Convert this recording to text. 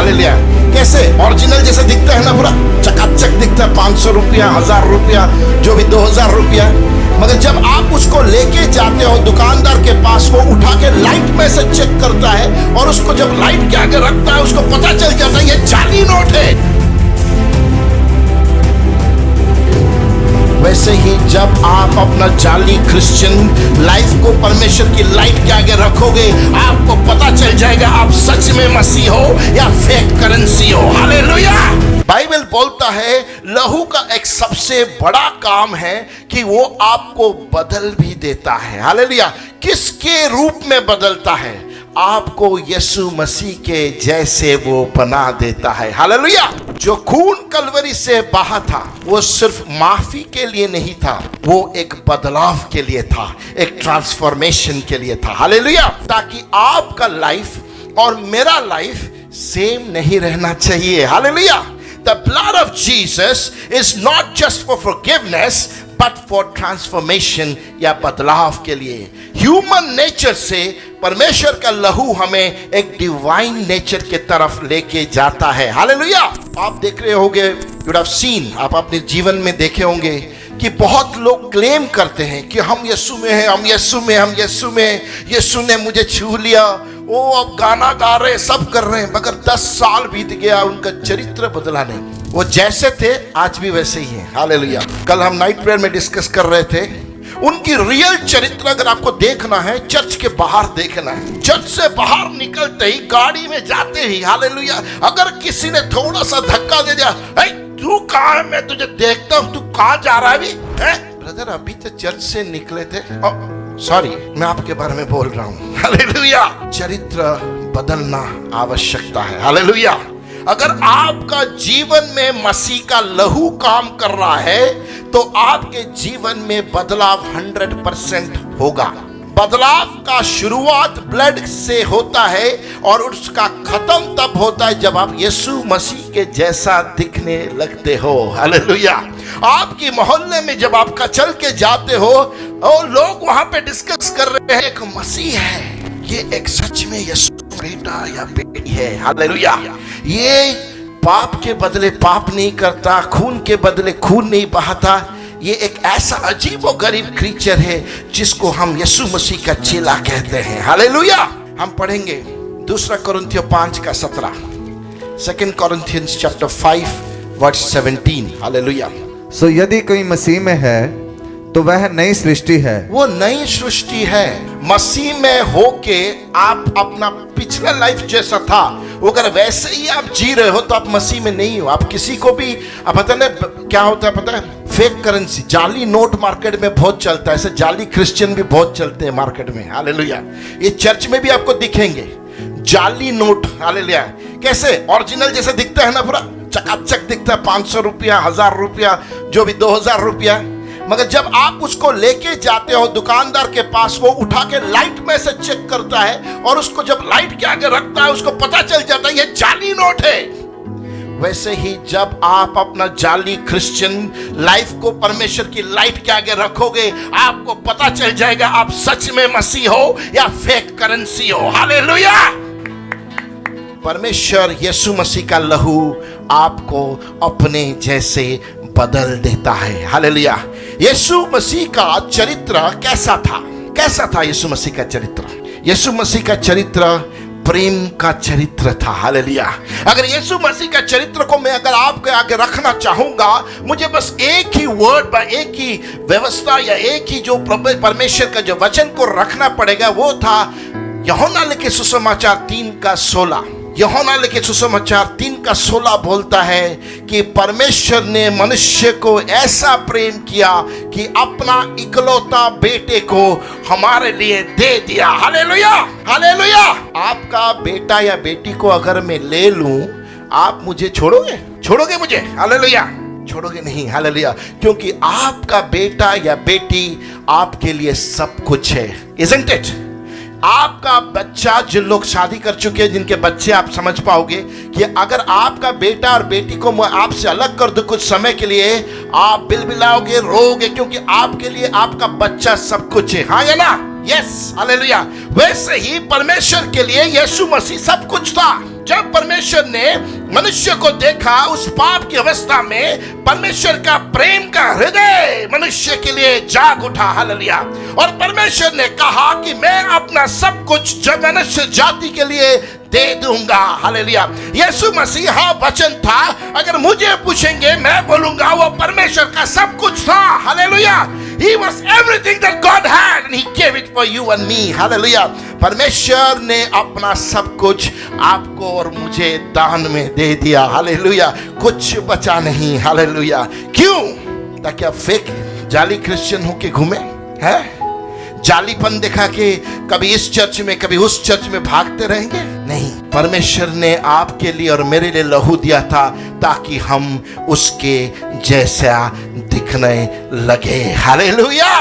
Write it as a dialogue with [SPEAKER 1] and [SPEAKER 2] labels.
[SPEAKER 1] Hallelujah. कैसे? Original जैसे दिखता है ना, पूरा चकाचक दिखता है, 500 रुपया, 1000 रुपया, जो भी 2000 रुपया। मगर जब आप उसको लेके जाते हो दुकानदार के पास, वो उठा के लाइट में से चेक करता है और उसको जब लाइट के आगे रखता है उसको पता चल जाता है ये जाली नोट है। वैसे ही जब आप अपना जाली क्रिश्चियन लाइफ को परमेश्वर की लाइट के आगे रखोगे, आपको पता चल जाएगा आप सच में मसीह हो या फेक करेंसी हो। हालेलुया। बाइबल बोलता है लहू का एक सबसे बड़ा काम है कि वो आपको बदल भी देता है। हालेलुया। किसके रूप में बदलता है? आपको यीशु मसीह के जैसे वो बना देता है। हालेलुया। जो खून कलवरी से बहा था वो सिर्फ माफी के लिए नहीं था, वो एक बदलाव के लिए था, एक ट्रांसफॉर्मेशन के लिए था। हालेलुया। ताकि आपका लाइफ और मेरा लाइफ सेम नहीं रहना चाहिए। Hallelujah. The blood of Jesus is not just for forgiveness but for transformation या बदलाव के लिए। ह्यूमन नेचर से परमेश्वर का लहू हमें एक डिवाइन नेचर के तरफ लेके जाता है। हालेलुया। आप देख रहे होंगे, you would have seen, आप अपने जीवन में देखे होंगे कि बहुत लोग क्लेम करते हैं कि हम यीशु में हैं, हम यीशु में, हम यीशु में, यीशु ने मुझे छू लिया, वो अब गाना गा रहे, सब कर रहे हैं, मगर 10 साल बीत गया, उनका चरित्र बदला नहीं। वो जैसे थे आज भी वैसे ही हैं। हालेलुया। कल हम नाइट प्रेयर में डिस्कस कर रहे थे, उनकी रियल चरित्र अगर आपको देखना है, चर्च के बाहर देखना है। चर्च से बाहर निकलते ही, गाड़ी में जाते ही, हालेलुया, अगर किसी ने थोड़ा सा धक्का दे दिया, तू कहाँ है, मैं तुझे देखता हूँ, तू कहाँ जा रहा है अभी? ब्रदर अभी तो चर्च से निकले थे, सॉरी मैं आपके बारे में बोल रहा हूँ। हालेलुया। चरित्र बदलना आवश्यकता है। हालेलुया। अगर आपका जीवन में मसीह का लहू काम कर रहा है तो आपके जीवन में बदलाव 100% होगा। बदलाव का शुरुआत ब्लड से होता है और उसका खत्म तब होता है जब आप यीशु मसीह के जैसा दिखने लगते हो। हालेलुया। आपकी मोहल्ले में जब आप चल के जाते हो और लोग वहां पे डिस्कस कर रहे हैं एक मसीह है, ये एक सच में यीशु बेटा या बेटी है। हालेलुया। ये पाप के बदले पाप नहीं करता, खून के बदले खून नहीं बहाता, ये एक ऐसा अजीब और गरीब क्रीचर है जिसको हम यीशु मसीह का चेला कहते हैं। हालेलुया। हम पढ़ेंगे 2 कोरिन्थियों 5:17, 2 Corinthians chapter 5 verse 17। हालेलुया।
[SPEAKER 2] सो यदि कोई मसीह में है तो वह नई सृष्टि है।
[SPEAKER 1] वो नई सृष्टि है। मसीह में होके आप अपना पिछला लाइफ जैसा था वो अगर वैसे ही आप जी रहे हो तो आप मसीह में नहीं हो। आप किसी को भी, आप पता नहीं क्या होता है, पता है? फेक करेंसी, जाली नोट मार्केट में बहुत चलता है। ऐसे जाली क्रिश्चियन भी बहुत चलते हैं मार्केट में। हालेलुया। ये चर्च में भी आपको दिखेंगे जाली नोट। हालेलुया। कैसे? ओरिजिनल जैसे दिखता है ना, पूरा चकाचक दिखता है, 500 रुपया, 1000 रुपया, जो भी 2000 रुपया। मगर जब आप उसको लेके जाते हो दुकानदार के पास, वो उठा के लाइट में से चेक करता है और उसको जब लाइट के आगे रखता है उसको पता चल जाता है ये जाली नोट है। वैसे ही जब आप अपना जाली क्रिश्चियन लाइफ को परमेश्वर की लाइट के आगे रखोगे, आपको पता चल जाएगा आप सच में मसीह हो या फेक करेंसी हो। हालेलुया। परमेश्वर यीशु मसीह का लहू आपको अपने जैसे बदल देता है। हालेलुया। यीशु मसीह का चरित्र कैसा था? कैसा था यीशु मसीह का चरित्र? यीशु मसीह का चरित्र प्रेम का चरित्र था। हालेलुया। अगर यीशु मसीह का चरित्र को मैं अगर आपके आगे रखना चाहूंगा, मुझे बस एक ही वर्ड, एक ही व्यवस्था या एक ही जो परमेश्वर का जो वचन को रखना पड़ेगा, वो था यूहन्ना लिखे सुसमाचार 3:16। यूहन्ना लिखे सुसमाचार 3:16 बोलता है कि परमेश्वर ने मनुष्य को ऐसा प्रेम किया कि अपना इकलौता बेटे को हमारे लिए दे दिया। हालेलुया। हालेलुया। आपका बेटा या बेटी को अगर मैं ले लूं, आप मुझे छोड़ोगे? छोड़ोगे मुझे? हालेलुया। छोड़ोगे नहीं। हालेलुया। क्योंकि आपका बेटा या बेटी आपके लिए सब कुछ है। Isn't it? आपका बच्चा, जिन लोग शादी कर चुके हैं, जिनके बच्चे, आप समझ पाओगे कि अगर आपका बेटा और बेटी को मैं आपसे अलग कर दूं कुछ समय के लिए, आप बिलबिलाओगे, रोओगे, क्योंकि आपके लिए आपका बच्चा सब कुछ है। हाँ या ना? यस। हालेलुया। वैसे ही परमेश्वर के लिए यीशु मसीह सब कुछ था। जब परमेश्वर ने मनुष्य को देखा उस पाप की अवस्था में, परमेश्वर का प्रेम का हृदय मनुष्य के लिए जाग उठा। हालेलुया। और परमेश्वर ने कहा कि मैं अपना सब कुछ जब मनुष्य जाति के लिए दे दूंगा। हालेलुया। यीशु मसीह वचन था। अगर मुझे पूछेंगे मैं बोलूंगा वो परमेश्वर का सब कुछ था। Hallelujah. He was everything that God had and he gave it for you and me. Hallelujah. परमेश्वर ने अपना सब कुछ आपको और मुझे दान में दे दिया। हालेलुया। कुछ बचा नहीं। हालेलुया। क्यों? ताकि आप फेक जाली क्रिश्चियन होके घूमे हैं, जालीपन दिखा के कभी इस चर्च में कभी उस चर्च में भागते रहेंगे? नहीं, परमेश्वर ने आपके लिए और मेरे लिए लहू दिया था ताकि हम उसके जैसा दिखने लगे। हालेलुया।